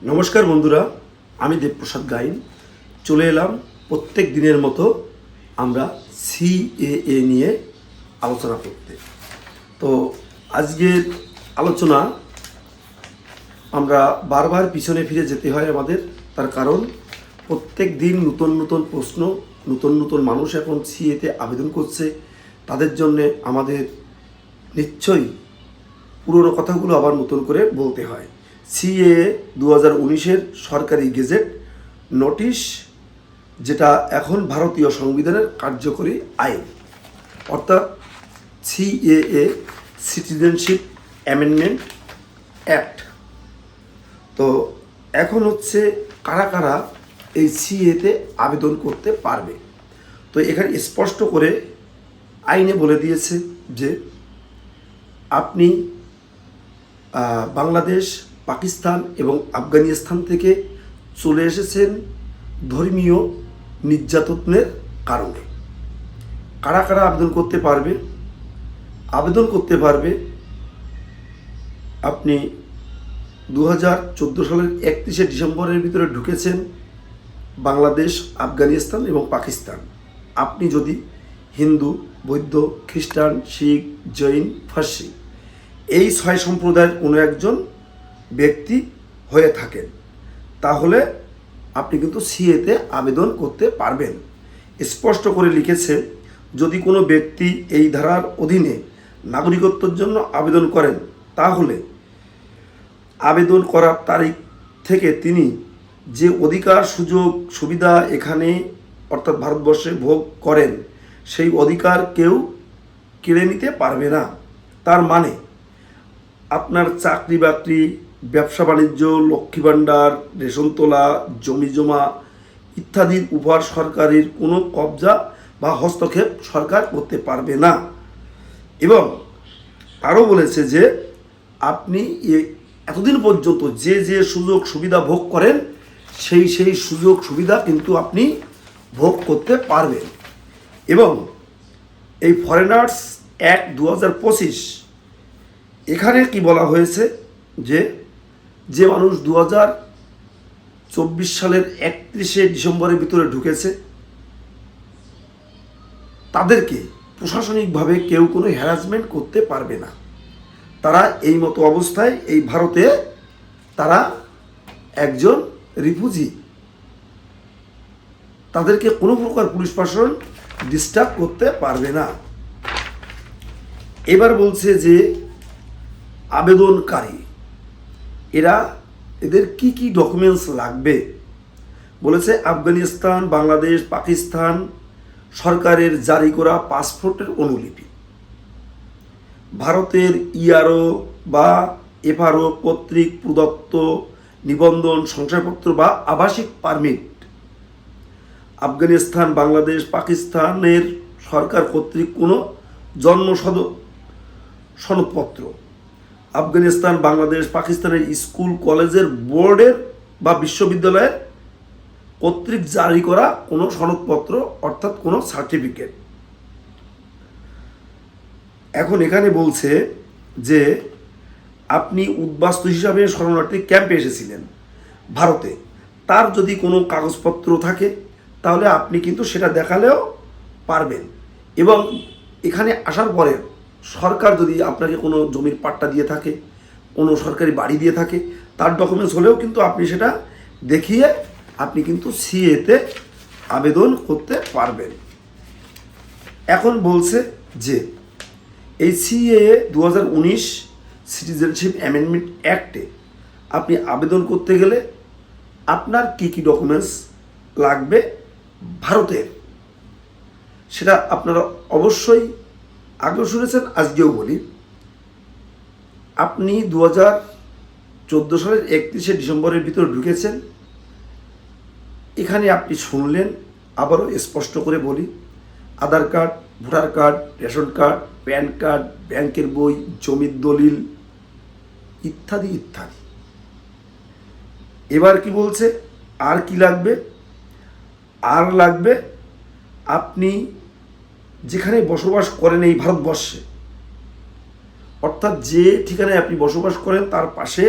নমস্কার বন্ধুরা, আমি দেবপ্রসাদ গাইন চলে এলাম প্রত্যেক দিনের মতো আমরা সিএএ নিয়ে আলোচনা করতে। তো আজকের আলোচনা আমরা বারবার পিছনে ফিরে যেতে হয় আমাদের, তার কারণ প্রত্যেক দিন নতুন নতুন প্রশ্ন, নতুন নতুন মানুষ এখন সিএতে আবেদন করছে। তাদের জন্যে আমাদের নিশ্চয়ই পুরনো কথাগুলো আবার নতুন করে বলতে হয়। সিএএ 2019-এর সরকারি গেজেট নোটিশ, যেটা এখন ভারতীয় সংবিধানের কার্যকরী আইন, অর্থাৎ সিএএ সিটিজেনশিপ অ্যামেন্ডমেন্ট অ্যাক্ট। তো এখন হচ্ছে কারা কারা এই সিএতে আবেদন করতে পারবে। তো এখানে স্পষ্ট করে আইনে বলে দিয়েছে যে আপনি বাংলাদেশ, পাকিস্তান এবং আফগানিস্তান থেকে চলে এসেছেন ধর্মীয় নির্যাতনের কারণে। কারা কারা আবেদন করতে পারবে? আবেদন করতে পারবে আপনি 2014 সালের 31শে ডিসেম্বরের ভিতরে ঢুকেছেন বাংলাদেশ, আফগানিস্তান এবং পাকিস্তান। আপনি যদি হিন্দু, বৌদ্ধ, খ্রিস্টান, শিখ, জৈন, ফার্সি এই 6 সম্প্রদায়ের কোনো একজন ব্যক্তি হয়ে থাকেন, তাহলে আপনি কিন্তু সিএতে আবেদন করতে পারবেন। স্পষ্ট করে লিখেছে, যদি কোনো ব্যক্তি এই ধারার অধীনে নাগরিকত্বের জন্য আবেদন করেন, তাহলে আবেদন করার তারিখ থেকে তিনি যে অধিকার, সুযোগ, সুবিধা এখানে অর্থাৎ ভারতবর্ষে ভোগ করেন, সেই অধিকার কেউ কেড়ে নিতে পারবে না। তার মানে আপনার চাকরি বাকরি, ব্যবসা বাণিজ্য, লক্ষ্মী ভাণ্ডার, রেশন তোলা, জমি জমা ইত্যাদির উপর সরকারের কোনো কবজা বা হস্তক্ষেপ সরকার করতে পারবে না। এবং আরও বলেছে যে আপনি এতদিন পর্যন্ত যে যে সুযোগ সুবিধা ভোগ করেন, সেই সুযোগ সুবিধা কিন্তু আপনি ভোগ করতে পারবেন। এবং এই ফরেনার্স অ্যাক্ট 2025 এখানে কি বলা হয়েছে, যে মানুষ 2024 সালের 31শে ডিসেম্বরের ভিতরে ঢুকেছে, তাদেরকে প্রশাসনিকভাবে কেউ কোনো হ্যারাসমেন্ট করতে পারবে না। তারা এই মতো অবস্থায় এই ভারতে তারা একজন রিফিউজি, তাদেরকে কোনো প্রকার পুলিশ প্রশাসন ডিস্টার্ব করতে পারবে না। এবার বলছে যে আবেদনকারী এদের কি কি ডকুমেন্টস লাগবে। বলেছে আফগানিস্তান, বাংলাদেশ, পাকিস্তান সরকারের জারি করা পাসপোর্টের অনুলিপি, ভারতের ইআরও বা এফআরও কর্তৃক প্রদত্ত নিবন্ধন, শংসাপত্র বা আবাসিক পারমিট, আফগানিস্তান, বাংলাদেশ, পাকিস্তানের সরকার কর্তৃক কোনো জন্ম সনদপত্র, আফগানিস্তান, বাংলাদেশ, পাকিস্তানের স্কুল কলেজের বোর্ডের বা বিশ্ববিদ্যালয়ের কর্তৃক জারি করা কোনো সনদপত্র অর্থাৎ কোনো সার্টিফিকেট। এখন এখানে বলছে যে আপনি উদ্বাস্তু হিসাবে শরণার্থী ক্যাম্পে এসেছিলেন ভারতে, তার যদি কোনো কাগজপত্র থাকে তাহলে আপনি কিন্তু সেটা দেখালেও পারবেন। এবং এখানে আসার পরে সরকার যদি আপনাকে কোনো জমির পাট্টা দিয়ে থাকে, কোনো সরকারি বাড়ি দিয়ে থাকে, তার ডকুমেন্টস হলেও কিন্তু আপনি সেটা দেখিয়ে আপনি কিন্তু সিএতে আবেদন করতে পারবেন। এখন বলছে যে এই সিএএ 2019 সিটিজেনশিপ অ্যামেন্ডমেন্ট অ্যাক্টে আপনি আবেদন করতে গেলে আপনার কী কী ডকুমেন্টস লাগবে ভারতের, সেটা আপনারা অবশ্যই আগেও শুনেছেন, আজকেও বলি। আপনি 2014 সালের 31শে ডিসেম্বরের ভিতরে ঢুকেছেন, এখানে আপনি শুনলেন, আবারও স্পষ্ট করে বলি, Aadhaar card, voter card, ration card, PAN card, ব্যাংকের বই, জমির দলিল ইত্যাদি ইত্যাদি। এবার কি বলছে, আর কি লাগবে? আর লাগবে আপনি যেখানে বসবাস করেন এই ভারতবর্ষে, অর্থাৎ যে ঠিকানায় আপনি বসবাস করেন তার পাশে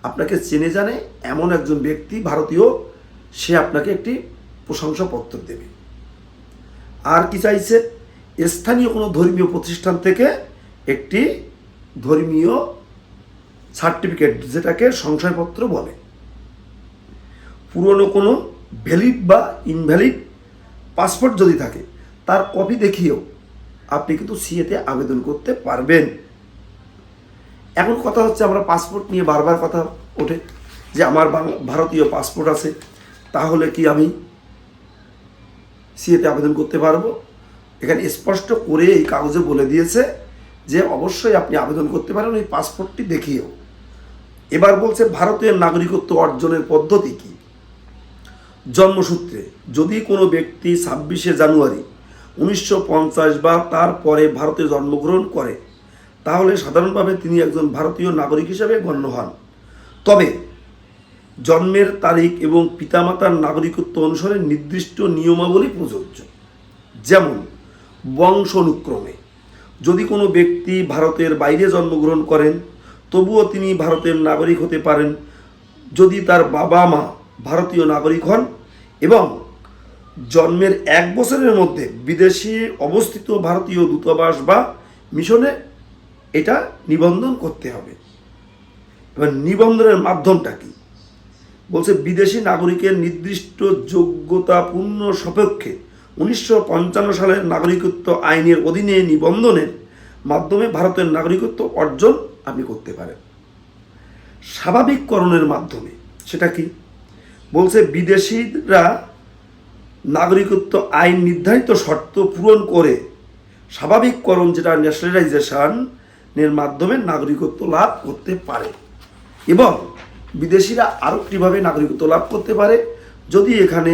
আপনাকে চেনে জানে এমন একজন ব্যক্তি ভারতীয়, সে আপনাকে একটি প্রশংসাপত্র দেবে। আর কি চাইছে? স্থানীয় কোনো ধর্মীয় প্রতিষ্ঠান থেকে একটি ধর্মীয় সার্টিফিকেট, যেটাকে সংশয়পত্র বলে। পুরনো কোনো ভ্যালিড বা ইনভ্যালিড পাসপোর্ট যদি থাকে তার কপি দেখিয়েও আপনি কিন্তু সিএতে আবেদন করতে পারবেন। এখন কথা হচ্ছে, আমরা পাসপোর্ট নিয়ে বারবার কথা ওঠে যে আমার ভারতীয় পাসপোর্ট আছে, তাহলে কি আমি সিএতে আবেদন করতে পারবো? এখানে স্পষ্ট করে এই কাগজে বলে দিয়েছে যে অবশ্যই আপনি আবেদন করতে পারেন ওই পাসপোর্টটি দেখিয়েও। এবার বলছে ভারতীয় নাগরিকত্ব অর্জনের পদ্ধতি কি। জন্মসূত্রে যদি কোনো ব্যক্তি 26শে জানুয়ারি 1950 বা তার পরে ভারতে জন্মগ্রহণ করে, তাহলে সাধারণভাবে তিনি একজন ভারতীয় নাগরিক হিসেবে গণ্য হন। তবে জন্মের তারিখ এবং পিতামাতার নাগরিকত্ব অনুসারে নির্দিষ্ট নিয়মাবলী প্রযোজ্য। যেমন বংশ অনুক্রমে যদি কোনো ব্যক্তি ভারতের বাইরে জন্মগ্রহণ করেন, তবুও তিনি ভারতের নাগরিক হতে পারেন যদি তার বাবা মা ভারতীয় নাগরিক হন এবং জন্মের 1 বছরের মধ্যে বিদেশে অবস্থিত ভারতীয় দূতাবাস বা মিশনে এটা নিবন্ধন করতে হবে। এবার নিবন্ধনের মাধ্যমটা কি? বলছে বিদেশি নাগরিকের নির্দিষ্ট যোগ্যতাপূর্ণ সাপেক্ষে 1955 সালের নাগরিকত্ব আইনের অধীনে নিবন্ধনের মাধ্যমে ভারতের নাগরিকত্ব অর্জন আপনি করতে পারেন। স্বাভাবিককরণের মাধ্যমে সেটা কি? বলছে বিদেশিরা নাগরিকত্ব আইন নির্ধারিত শর্ত পূরণ করে স্বাভাবিককরণ, যেটা ন্যাশনালাইজেশনের মাধ্যমে নাগরিকত্ব লাভ করতে পারে। এবং বিদেশিরা আরও কীভাবে নাগরিকত্ব লাভ করতে পারে? যদি এখানে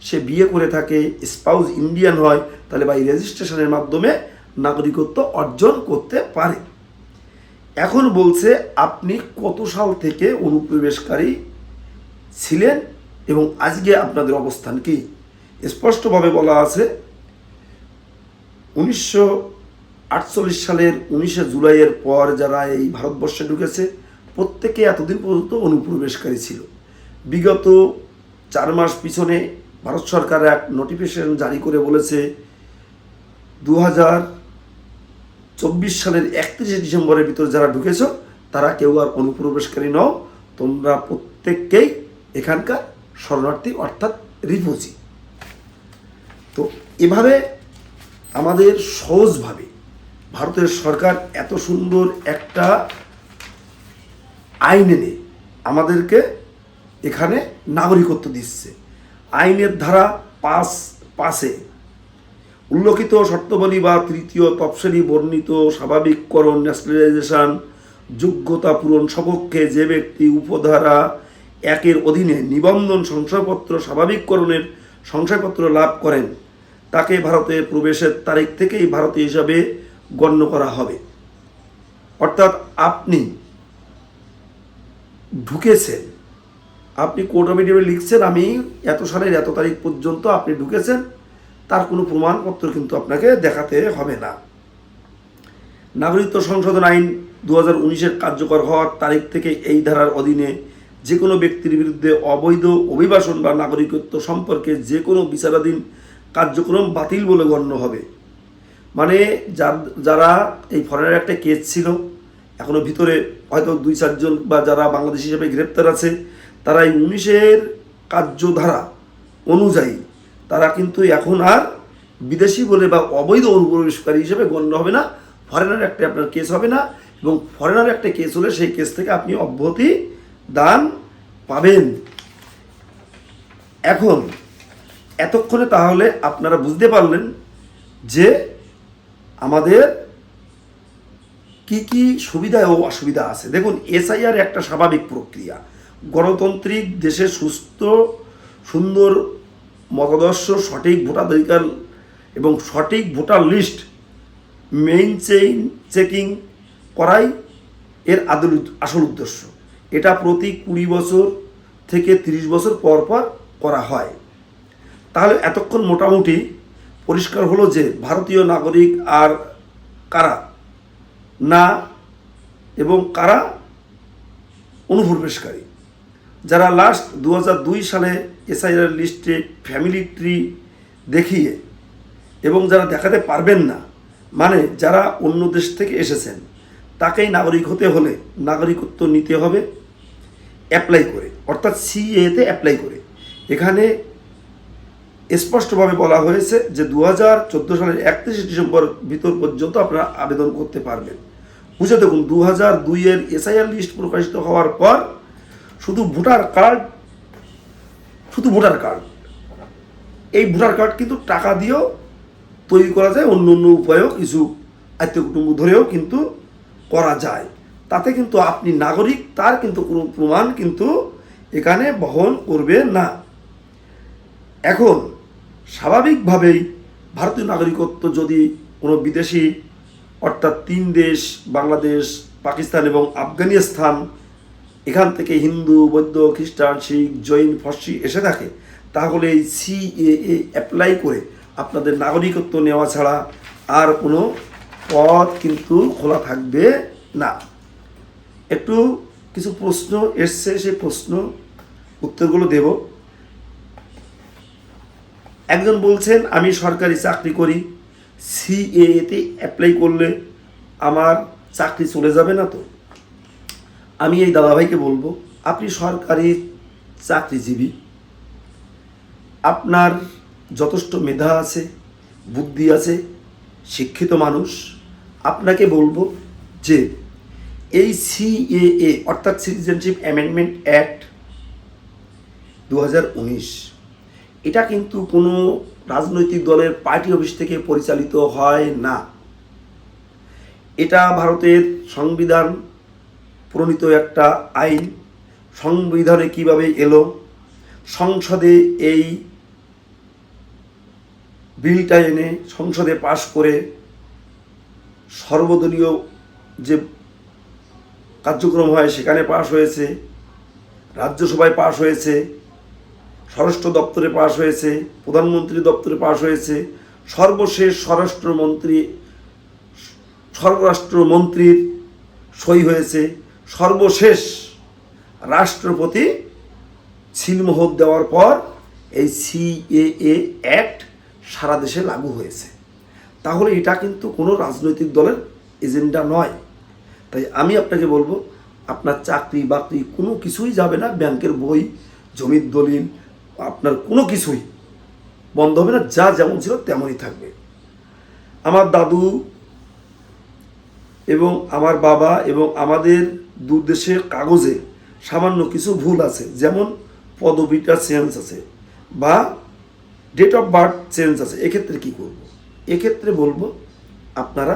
সে বিয়ে করে থাকে, স্পাউস ইন্ডিয়ান হয়, তাহলে বাই রেজিস্ট্রেশনের মাধ্যমে নাগরিকত্ব অর্জন করতে পারে। এখন বলছে আপনি কত সাল থেকে অনুপ্রবেশকারী ছিলেন এবং আজকে আপনাদের অবস্থান কি। স্পষ্টভাবে বলা আছে 1948 সালের 19শে জুলাইয়ের পর যারা এই ভারতবর্ষে ঢুকেছে প্রত্যেকে এতদিন পর্যন্ত অনুপ্রবেশকারী ছিল। বিগত 4 মাস পিছনে ভারত সরকার এক নোটিফিকেশন জারি করে বলেছে 2024 সালের 31শে ডিসেম্বরের ভিতর যারা ঢুকেছ তারা কেউ আর অনুপ্রবেশকারী নও, তোমরা প্রত্যেককেই এখানকার শরণার্থী অর্থাৎ রিফিউজি। তো এভাবে আমাদের সহজভাবে ভারতের সরকার এত সুন্দর একটা আইন এনে আমাদেরকে এখানে নাগরিকত্ব দিচ্ছে। আইনের ধারা 5 উল্লেখিত শর্তাবলী বা তৃতীয় তফসিলি বর্ণিত স্বাভাবিককরণ ন্যাশনালাইজেশন যোগ্যতা পূরণ সপক্ষে যে ব্যক্তি উপধারা 1 অধীনে নিবন্ধন শংসাপত্র স্বাভাবিককরণের শংসাপত্র লাভ করেন তাকে ভারতে প্রবেশের তারিখ থেকেই ভারতীয় হিসাবে গণ্য করা হবে। অর্থাৎ আপনি ঢুকেছেন, আপনি কোর্ট অফিডেভিট লিখছেন আমি এত সালের এত তারিখ পর্যন্ত আপনি ঢুকেছেন, তার কোনো প্রমাণপত্র কিন্তু আপনাকে দেখাতে হবে না। নাগরিকত্ব সংশোধন আইন 2019-এর কার্যকর হওয়ার তারিখ থেকে এই ধারার অধীনে যে কোনো ব্যক্তির বিরুদ্ধে অবৈধ অভিবাসন বা নাগরিকত্ব সম্পর্কে যে কোনো বিচারাধীন কার্যক্রম বাতিল বলে গণ্য হবে। মানে যারা এই ফরেনের একটা কেস ছিল, এখনও ভিতরে হয়তো 2-4 জন বা যারা বাংলাদেশি হিসেবে গ্রেপ্তার আছে, তারা এই 19-এর কার্যধারা অনুযায়ী তারা কিন্তু এখন আর বিদেশি বলে বা অবৈধ অনুপ্রবেশকারী হিসেবে গণ্য হবে না। ফরেনার একটা আপনার কেস হবে না, এবং ফরেনার একটা কেস হলে সেই কেস থেকে আপনি অব্যাহতি দান পাবেন। এখন এতক্ষণে তাহলে আপনারা বুঝতে পারলেন যে আমাদের কি কি সুবিধা ও অসুবিধা আছে। দেখুন, এসআইআর একটা স্বাভাবিক প্রক্রিয়া। গণতান্ত্রিক দেশে সুস্থ সুন্দর মতাদর্শ, সঠিক ভোটাধিকার এবং সঠিক ভোটার লিস্ট চেকিং করাই এর আসল উদ্দেশ্য। এটা প্রতি 20 বছর থেকে 30 বছর পর পর করা হয়। তাহলে এতক্ষণ মোটামুটি পরিষ্কার হলো যে ভারতীয় নাগরিক আর কারা না এবং কারা অনুপ্রবেশকারী, যারা লাস্ট 2002 সালে এসআইআর লিস্টে ফ্যামিলি ট্রি দেখিয়ে এবং যারা দেখাতে পারবেন না, মানে যারা অন্য দেশ থেকে এসেছেন, তাকেই নাগরিক হতে হলে নাগরিকত্ব নিতে হবে অ্যাপ্লাই করে, অর্থাৎ সিএতে অ্যাপ্লাই করে। এখানে স্পষ্টভাবে বলা হয়েছে যে 2014 সালের 31 ডিসেম্বর ভিতর পর্যন্ত আপনারা আবেদন করতে পারবেন। বুঝে দেখুন, 2002-এর এসআইআর লিস্ট প্রকাশিত হওয়ার পর শুধু ভোটার কার্ড, এই ভোটার কার্ড কিন্তু টাকা দিয়েও তৈরি করা যায়, অন্য অন্য উপায়েও কিছু আত্মীয় কুটুম্ব ধরেও কিন্তু করা যায়। তাতে কিন্তু আপনি নাগরিক তার কিন্তু কোনো প্রমাণ কিন্তু এখানে বহন করবে না। এখন স্বাভাবিকভাবেই ভারতীয় নাগরিকত্ব যদি কোনো বিদেশি, অর্থাৎ 3 দেশ বাংলাদেশ, পাকিস্তান এবং আফগানিস্তান, এখান থেকে হিন্দু, বৌদ্ধ, খ্রিস্টান, শিখ, জৈন, ফার্সি এসে থাকে, তাহলে এই সিএএ অ্যাপ্লাই করে আপনাদের নাগরিকত্ব নেওয়া ছাড়া আর কোনো পথ কিন্তু খোলা থাকবে না। একটু কিছু প্রশ্ন এসছে, সেই প্রশ্ন উত্তরগুলো দেব। একজন বলছেন, আমি সরকারি চাকরি করি, সিএএতে অ্যাপ্লাই করলে আমার চাকরি চলে যাবে না তো? আমি এই দাদাভাইকে বলবো, আপনি সরকারি চাকরিজীবী, আপনার যথেষ্ট মেধা আছে, বুদ্ধি আছে, শিক্ষিত মানুষ। আপনাকে বলবো যে এই সিএএ অর্থাৎ সিটিজেনশিপ অ্যামেন্ডমেন্ট অ্যাক্ট 2019, এটা কিন্তু কোনো রাজনৈতিক দলের পার্টি অফিস থেকে পরিচালিত হয় না। এটা ভারতের সংবিধান প্রণীত একটা আইন। সংবিধানে কিভাবে এলো, সংসদে এই বিলটা এনে সংসদে পাশ করে সর্বদলীয় যে কার্যক্রম হয় সেখানে পাশ হয়েছে, রাজ্যসভায় পাশ হয়েছে, স্বরাষ্ট্র দপ্তরে পাশ হয়েছে, প্রধানমন্ত্রী দপ্তরে পাশ হয়েছে, সর্বশেষ স্বরাষ্ট্রমন্ত্রীর সই হয়েছে, সর্বশেষ রাষ্ট্রপতি সিলমোহর দেওয়ার পর এই সিএএ অ্যাক্ট সারা দেশে লাগু হয়েছে। তাহলে এটা কিন্তু কোনো রাজনৈতিক দলের এজেন্ডা নয়। তাই আমি আপনাকে বলবো, আপনার চাকরি বাকরি কোনো কিছুই যাবে না, ব্যাংকের বই, জমির দলিল, আপনার কোনো কিছুই বন্ধ হবে না, যা যেমন ছিল তেমনই থাকবে। আমার দাদু এবং আমার বাবা এবং আমাদের দু দেশের কাগজে সামান্য কিছু ভুল আছে, যেমন পদবিটা চেঞ্জ আছে বা ডেট অফ বার্থ চেঞ্জ আছে। এক্ষেত্রে কী করব? এক্ষেত্রে বলবো, আপনারা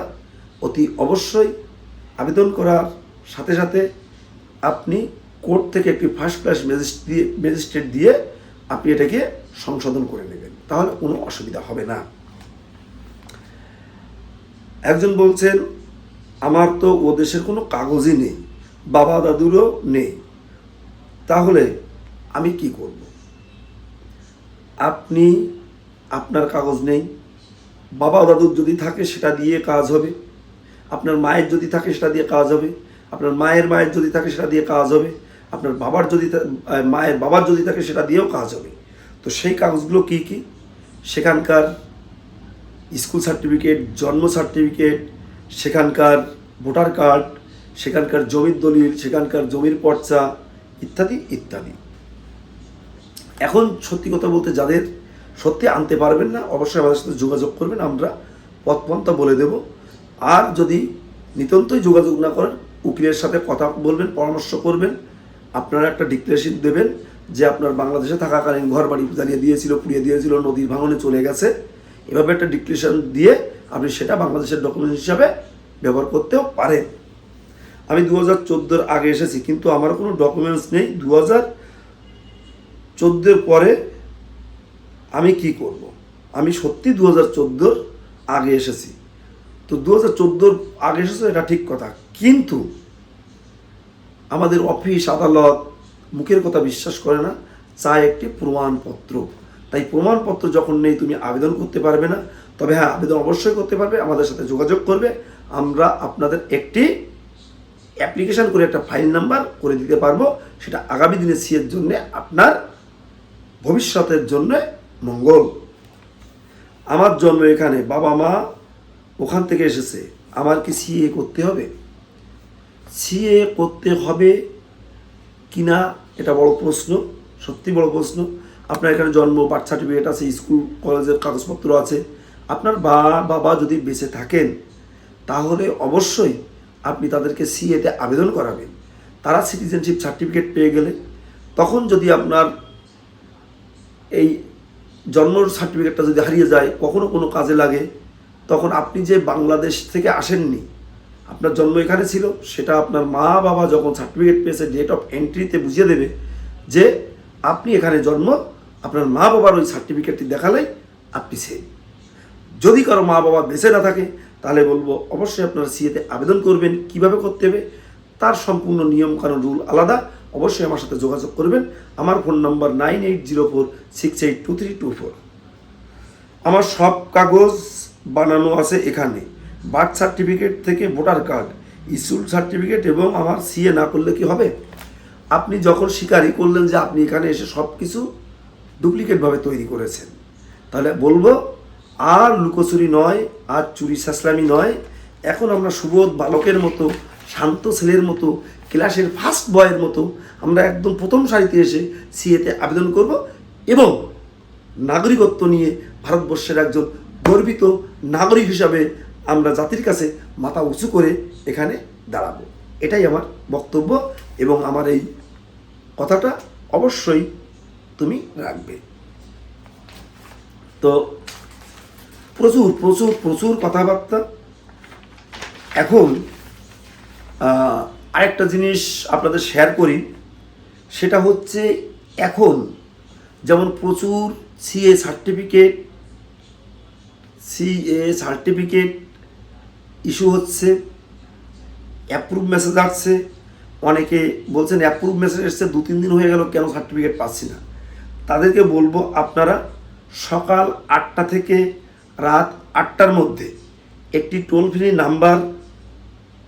অতি অবশ্যই আবেদন করার সাথে সাথে আপনি কোর্ট থেকে একটি ফার্স্ট ক্লাস ম্যাজিস্ট্রেট দিয়ে আপনি এটাকে সংশোধন করে নেবেন, তাহলে কোনো অসুবিধা হবে না। একজন বলছেন, আমার তো ও দেশের কোনো কাগজই নেই, বাবা দাদুরও নেই, তাহলে আমি কি করব? আপনি, আপনার কাগজ নেই, বাবা দাদুর যদি থাকে সেটা দিয়ে কাজ হবে, আপনার মায়ের যদি থাকে সেটা দিয়ে কাজ হবে, আপনার মায়ের যদি থাকে সেটা দিয়ে কাজ হবে, আপনার বাবার মায়ের বাবার যদি থাকে সেটা দিয়েও কাজ হবে। তো সেই কাগজগুলো কি কি? সেখানকার স্কুল সার্টিফিকেট, জন্ম সার্টিফিকেট, সেখানকার ভোটার কার্ড, সেখানকার জমির দলিল, সেখানকার জমির পর্চা ইত্যাদি ইত্যাদি। এখন সত্যি কথা বলতে, যাদের সত্যি আনতে পারবেন না, অবশ্যই আমাদের সাথে যোগাযোগ করবেন, আমরা পথপন্থা বলে দেব। আর যদি নিতান্তই যোগাযোগ না করেন, উকিলের সাথে কথা বলবেন, পরামর্শ করবেন, আপনারা একটা ডিক্লারেশন দেবেন যে আপনার বাংলাদেশে থাকাকালীন ঘর বাড়ি জ্বালিয়ে দিয়েছিল, পুড়িয়ে দিয়েছিল, নদীর ভাঙনে চলে গেছে, এভাবে একটা ডিক্লারেশন দিয়ে আপনি সেটা বাংলাদেশের ডকুমেন্ট হিসাবে ব্যবহার করতেও পারেন। আমি 2014 আগে এসেছি, কিন্তু আমার কোনো ডকুমেন্টস নেই। 2014 পরে আমি কি করব? আমি সত্যি 2014 আগে এসেছি। তো 2014 আগে এসেছে, এটা ঠিক কথা, কিন্তু আমাদের অফিস আদালত মুখের কথা বিশ্বাস করে না, চায় একটি প্রমাণপত্র। তাই প্রমাণপত্র যখন নেই, তুমি আবেদন করতে পারবে না। তবে হ্যাঁ, আবেদন অবশ্যই করতে পারবে, আমাদের সাথে যোগাযোগ করবে, আমরা আপনাদের একটি অ্যাপ্লিকেশন করে একটা ফাইল নাম্বার করে দিতে পারবো। সেটা আগামী দিনে সিএর জন্য, আপনার ভবিষ্যতের জন্য মঙ্গল। আমার জন্ম এখানে, বাবা মা ওখান থেকে এসেছে, আমার কি সিএ করতে হবে? সিএ করতে হবে কিনা এটা বড় প্রশ্ন, সত্যি বড় প্রশ্ন। আপনার এখানে জন্ম, বার্থ সার্টিফিকেট আছে, স্কুল কলেজের কাগজপত্র আছে। আপনার বাবা যদি বেঁচে থাকেন তাহলে অবশ্যই আপনি তাদেরকে সিএতে আবেদন করাবেন। তারা সিটিজেনশিপ সার্টিফিকেট পেয়ে গেলে তখন যদি আপনার এই জন্ম সার্টিফিকেটটা যদি হারিয়ে যায়, কখনো কোনো কাজে লাগে, তখন আপনি যে বাংলাদেশ থেকে আসেননি, আপনার জন্ম এখানে ছিল, সেটা আপনার মা বাবা যখন সার্টিফিকেট পেয়েছে ডেট অফ এন্ট্রিতে বুঝিয়ে দেবে যে আপনি এখানে জন্ম, আপনার মা বাবার ওই সার্টিফিকেটটি দেখালেই আপনি সেভ। যদি কারো মা বাবা বেঁচে না থাকে তাহলে বলবো অবশ্যই আপনারা সিএতে আবেদন করবেন। কিভাবে করতে হবে তার সম্পূর্ণ নিয়মকানুন, রুল আলাদা। অবশ্যই আমার সাথে যোগাযোগ করবেন। আমার ফোন নম্বর 9804682324। আমার সব কাগজ বানানো আছে এখানে, বার্থ সার্টিফিকেট থেকে ভোটার কার্ড, স্কুল সার্টিফিকেট, এবং আমার সিএ না করলে কি হবে? আপনি যখন স্বীকারই করলেন যে আপনি এখানে এসে সব কিছু ডুপ্লিকেটভাবে তৈরি করেছেন, তাহলে বলবো আর লুকোচুরি নয়, আর চুরি সাসলামি নয়। এখন আমরা সুবোধ বালকের মতো, শান্ত ছেলের মতো, ক্লাসের ফার্স্ট বয়ের মতো আমরা একদম প্রথম সারিতে এসে সিএতে আবেদন করব এবং নাগরিকত্ব নিয়ে ভারতবর্ষের একজন গর্বিত নাগরিক হিসাবে আমরা জাতির কাছে মাথা উঁচু করে এখানে দাঁড়াবো। এটাই আমার বক্তব্য এবং আমার এই কথাটা অবশ্যই তুমি রাখবে। তো প্রচুর প্রচুর প্রচুর কথাবার্তা। এখন আরেকটা জিনিস আপনাদের শেয়ার করি, সেটা হচ্ছে এখন যেমন প্রচুর সিএ সার্টিফিকেট ইস্যু হচ্ছে, অ্যাপ্রুভ মেসেজ আসছে। অনেকে বলছেন অ্যাপ্রুভ মেসেজ এসছে 2-3 দিন হয়ে গেল, কেন সার্টিফিকেট পাচ্ছি না? তাদেরকে বলবো আপনারা সকাল 8টা থেকে রাত 8টার মধ্যে একটি টোল ফ্রি নাম্বার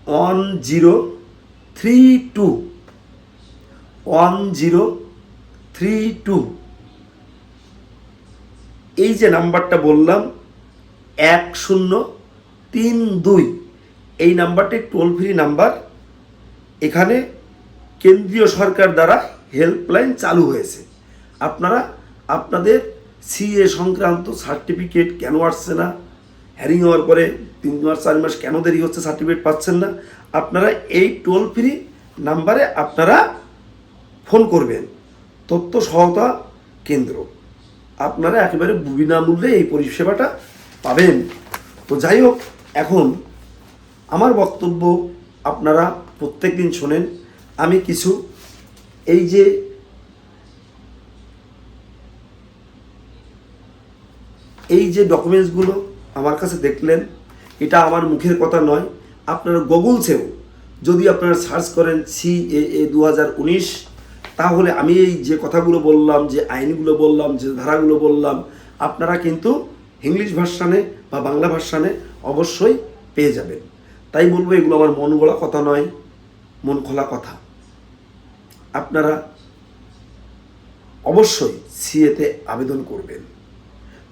1032 এই যে নাম্বারটা বললাম 1032, এই নাম্বারটি টোল ফ্রি নাম্বার। এখানে কেন্দ্রীয় সরকার দ্বারা হেল্পলাইন চালু হয়েছে। আপনারা আপনাদের সিএ সংক্রান্ত সার্টিফিকেট কেন আসছে না, হ্যারিং হওয়ার পরে 3 মাস 4 মাস কেন দেরি হচ্ছে, সার্টিফিকেট পাচ্ছেন না, আপনারা এই টোল ফ্রি নাম্বারে আপনারা ফোন করবেন। তথ্য সহায়তা কেন্দ্র, আপনারা একেবারে বিনামূল্যে এই পরিষেবাটা পাবেন। তো যাই হোক, এখন আমার বক্তব্য আপনারা প্রত্যেক দিন শোনেন। আমি কিছু এই যে ডকুমেন্টসগুলো আমার কাছে দেখলেন, এটা আমার মুখের কথা নয়। আপনারা গুগলসেও যদি আপনারা সার্চ করেন সিএএ 2019, তাহলে আমি এই যে কথাগুলো বললাম, যে আইনগুলো বললাম, যে ধারাগুলো বললাম, আপনারা কিন্তু ইংলিশ ভার্সানে বা বাংলা ভার্সানে অবশ্যই পেয়ে যাবেন। তাই বলবো এগুলো আমার মন গড়া কথা নয়, মন খোলা কথা। আপনারা অবশ্যই সিএতে আবেদন করবেন।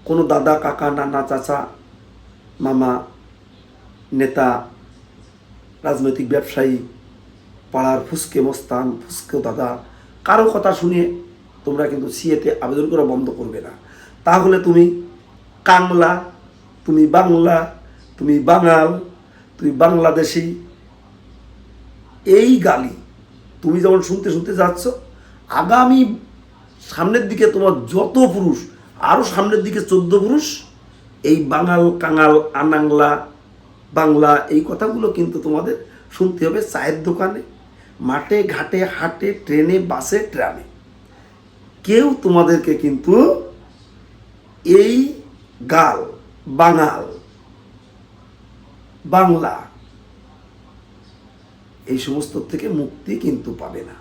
কোনো দাদা, কাকা, নানা, চাচা, মামা, নেতা, রাজনৈতিক ব্যবসায়ী, পাড়ার ফুসকে মস্তান, ফুসকে দাদা, কারো কথা শুনে তোমরা কিন্তু সিএতে আবেদন করা বন্ধ করবে না। তাহলে তুমি কাংলা, তুমি বাংলা, তুমি বাঙাল, তুমি বাংলাদেশি, এই গালি তুমি যেমন শুনতে শুনতে যাচ্ছ, আগামী সামনের দিকে তোমার যত পুরুষ, আরও সামনের দিকে 14 পুরুষ এই বাঙাল, কাঙাল, আনাংলা, বাংলা, এই কথাগুলো কিন্তু তোমাদের শুনতে হবে চায়ের দোকানে, মাঠে ঘাটে, হাটে, ট্রেনে, বাসে, ট্রামে। কেউ তোমাদেরকে কিন্তু এই গাল, বাঙাল, বাংলা, এই সমস্ত থেকে মুক্তি কিন্তু পাবে না।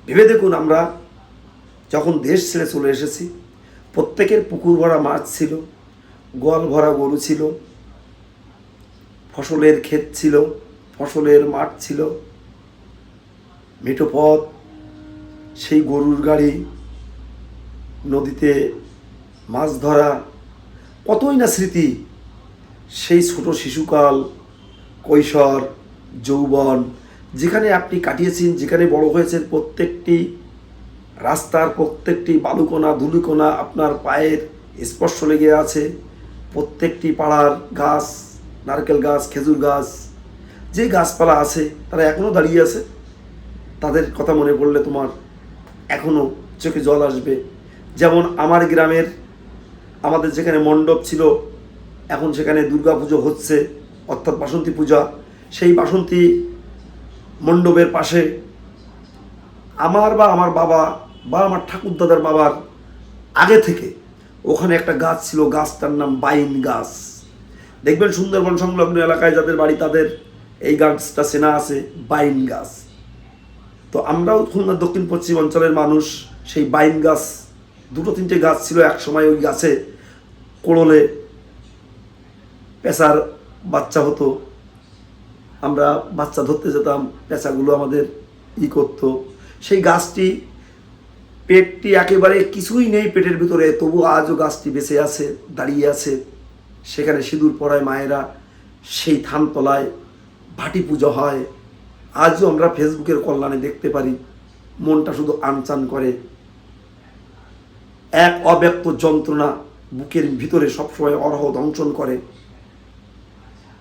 ভেবে দেখুন, আমরা যখন দেশ ছেড়ে চলে এসেছি, প্রত্যেকের পুকুর ভরা মাছ ছিল, গোয়াল ভরা গরু ছিল, ফসলের ক্ষেত ছিল, ফসলের মাঠ ছিল, মেঠো পথ, সেই গরুর গাড়ি, নদীতে মাছ ধরা, কতই না স্মৃতি। সেই ছোট শিশুকাল, কৈশোর, যৌবন, যেখানে আপনি কাটিয়েছেন, যেখানে বড় হয়েছেন, প্রত্যেকটি রাস্তার প্রত্যেকটি বালুকোনা ধুলিকোনা আপনার পায়ের স্পর্শ লেগে আছে। প্রত্যেকটি পাড়ার গাছ, নারকেল গাছ, খেজুর গাছ, যে গাছপালা আছে তারা এখনও দাঁড়িয়ে আছে। তাদের কথা মনে পড়লে তোমার এখনও চোখে জল আসবে। যেমন আমার গ্রামের, আমাদের যেখানে মণ্ডপ ছিল, এখন সেখানে দুর্গা পুজো হচ্ছে, অর্থাৎ বাসন্তী পূজা। সেই বাসন্তী মণ্ডপের পাশে আমার বাবা বা আমার ঠাকুরদাদার বাবার আগে থেকে ওখানে একটা গাছ ছিল, গাছটার নাম বাইন গাছ। দেখবেন সুন্দরবন সংলগ্ন এলাকায় যাদের বাড়ি তাদের এই গাছটা চেনা আছে, বাইন গাছ। তো আমরাও খুলনা দক্ষিণ পশ্চিম অঞ্চলের মানুষ। সেই বাইন গাছ, দুটো তিনটে গাছ ছিল এক সময়। ওই গাছে কোড়লে পেঁচার বাচ্চা হতো, আমরা বাচ্চা ধরতে যেতাম, পেঁচাগুলো আমাদের করতো। সেই গাছটি, পেটটি একেবারে কিছুই নেই পেটের ভিতরে, তবু আজও গাছটি বেঁচে আছে, দাঁড়িয়ে আছে। সেখানে সিঁদুর পরায় মায়েরা, সেই থানতলায় ভাটি পুজো হয়। আজও আমরা ফেসবুকের কল্যাণে দেখতে পারি, মনটা শুধু আনচান করে। এক অব্যক্ত যন্ত্রণা বুকের ভিতরে সবসময় অরহ দংশন করে,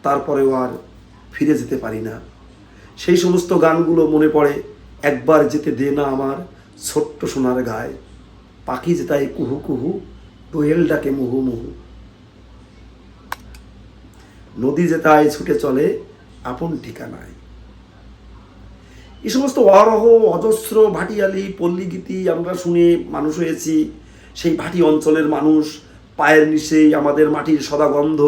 তারপরেও আর ফিরে যেতে পারি না। সেই সমস্ত গানগুলো মনে পড়ে, একবার যেতে দে না আমার ছোট্ট সোনার গায়ে, পাখি যেতায় কুহু কুহু, দোয়েল ডাকে মুহু মুহু, নদী যেতায় ছুটে চলে আপন ঠিকানায়। এই সমস্ত অরহ অজস্র ভাটিয়ালি পল্লীগীতি আমরা শুনে মানুষ হয়েছি। সেই ভাটি অঞ্চলের মানুষ, পায়ের নিচেই আমাদের মাটির সদা গন্ধ,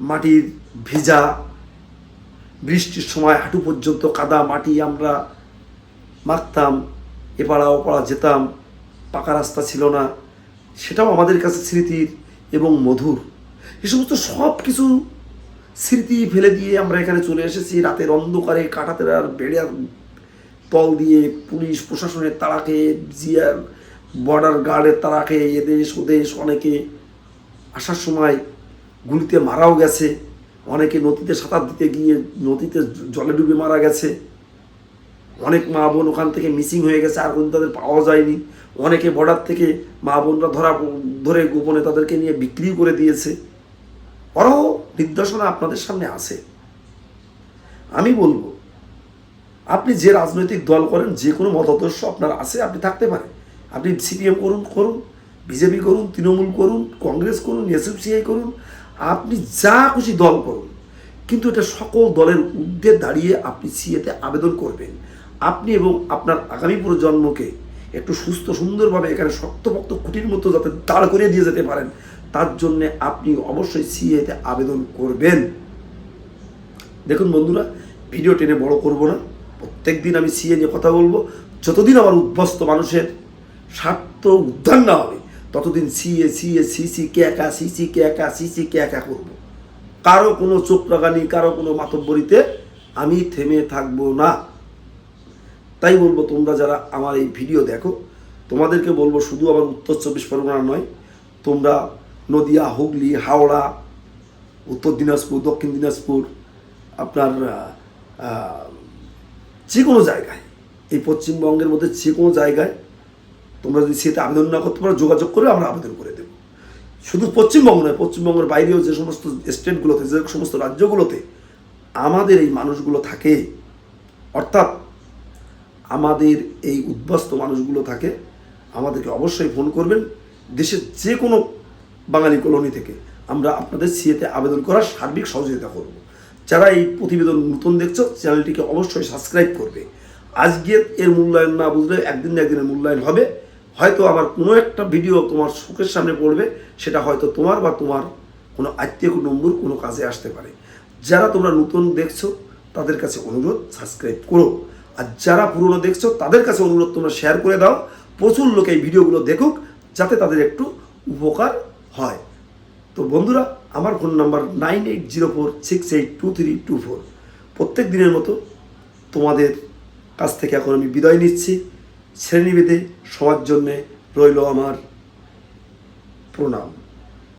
মাটির ভিজা, বৃষ্টির সময় হাঁটু পর্যন্ত কাদা মাটি আমরা মাখতাম, এপাড়া ওপাড়া যেতাম, পাকা রাস্তা ছিল না। সেটাও আমাদের কাছে স্মৃতির এবং মধুর। এ সমস্ত সব কিছু স্মৃতি ফেলে দিয়ে আমরা এখানে চলে এসেছি। রাতের অন্ধকারে কাটাতে আর বেড়ার তল দিয়ে পুলিশ প্রশাসনের তাড়া খেয়ে, জিয়ার বর্ডার গার্ডের তাড়া খেয়ে, এদেশ ওদেশ, অনেকে আসার সময় গুলিতে মারাও গেছে, অনেকে নদীতে সাঁতার দিতে গিয়ে নদীতে জলে ডুবে মারা গেছে, অনেক মা বোন ওখান থেকে মিসিং হয়ে গেছে, আর কিন্তু তাদের পাওয়া যায়নি। অনেকে বর্ডার থেকে মা বোনরা ধরে গোপনে তাদেরকে নিয়ে বিক্রি করে দিয়েছে। অরহ নির্দেশনা আপনাদের সামনে আছে। আমি বলবো, আপনি যে রাজনৈতিক দল করেন, যে কোনো মতাদর্শ আপনার আছে, আপনি থাকতে পারেন। আপনি সিপিএম করুন, বিজেপি করুন, তৃণমূল করুন, কংগ্রেস করুন, এসএফসিআই করুন, আপনি যা খুশি দল করুন, কিন্তু এটা সকল দলের ঊর্ধ্বে দাঁড়িয়ে আপনি সিএতে আবেদন করবেন। আপনি এবং আপনার আগামী প্রজন্মকে একটু সুস্থ সুন্দরভাবে এখানে শক্তপোক্ত খুঁটির মতো যাতে দাঁড় করিয়ে দিয়ে যেতে পারেন, তার জন্যে আপনি অবশ্যই সিএতে আবেদন করবেন। দেখুন বন্ধুরা, ভিডিও টেনে বড় করব না, প্রত্যেক দিন আমি সিএ নিয়ে কথা বলবো। যতদিন আমার উদ্বস্ত মানুষের স্বার্থ উদ্ধার না হবে, ততদিন সিএ সিসি কে একা, সিসি কে একা, সিসি কে একা করবো। কারো কোনো চোখ লাগানি, কারো কোনো মাতব্বরিতে আমি থেমে থাকবো না। তাই বলবো, তোমরা যারা আমার এই ভিডিও দেখো, তোমাদেরকে বলবো, শুধু আমার উত্তর 24 পরগনা নয়, তোমরা নদিয়া, হুগলি, হাওড়া, উত্তর দিনাজপুর, দক্ষিণ দিনাজপুর, আপনার যে কোনো জায়গায়, এই পশ্চিমবঙ্গের মধ্যে যে কোনো জায়গায় তোমরা যদি সেটা আবেদন না করতে পারো, যোগাযোগ করে আমরা আবেদন করে দেবো। শুধু পশ্চিমবঙ্গ নয়, পশ্চিমবঙ্গের বাইরেও যে সমস্ত স্টেটগুলোতে, যে সমস্ত রাজ্যগুলোতে আমাদের এই মানুষগুলো থাকে, অর্থাৎ আমাদের এই উদ্বাস্ত মানুষগুলো থাকে, আমাদেরকে অবশ্যই ফোন করবেন। দেশের যে কোনো বাঙালি কলোনি থেকে আমরা আপনাদের সিএতে আবেদন করার সার্বিক সহযোগিতা করব। যারা এই প্রতিবেদন নতুন দেখছো, চ্যানেলটিকে অবশ্যই সাবস্ক্রাইব করবে। আজকের এর মূল্যায়ন না বুঝলে একদিন না একদিনের মূল্যায়ন হবে। হয়তো আমার কোনো একটা ভিডিও তোমার চোখের সামনে পড়বে, সেটা হয়তো তোমার বা তোমার কোনো আত্মীয় নম্বর কোনো কাজে আসতে পারে। যারা তোমরা নতুন দেখছো তাদের কাছে অনুরোধ, সাবস্ক্রাইব করো। আর যারা পুরনো দেখছো তাদের কাছে অনুরোধ, তোমরা শেয়ার করে দাও, প্রচুর লোক এই ভিডিওগুলো দেখুক, যাতে তাদের একটু উপকার হয়। তো বন্ধুরা, আমার ফোন নাম্বার 9804682324। প্রত্যেক দিনের মতো তোমাদের কাছ থেকে এখন আমি বিদায় নিচ্ছি। শ্রেণীভেদে সবার জন্যে রইল আমার প্রণাম।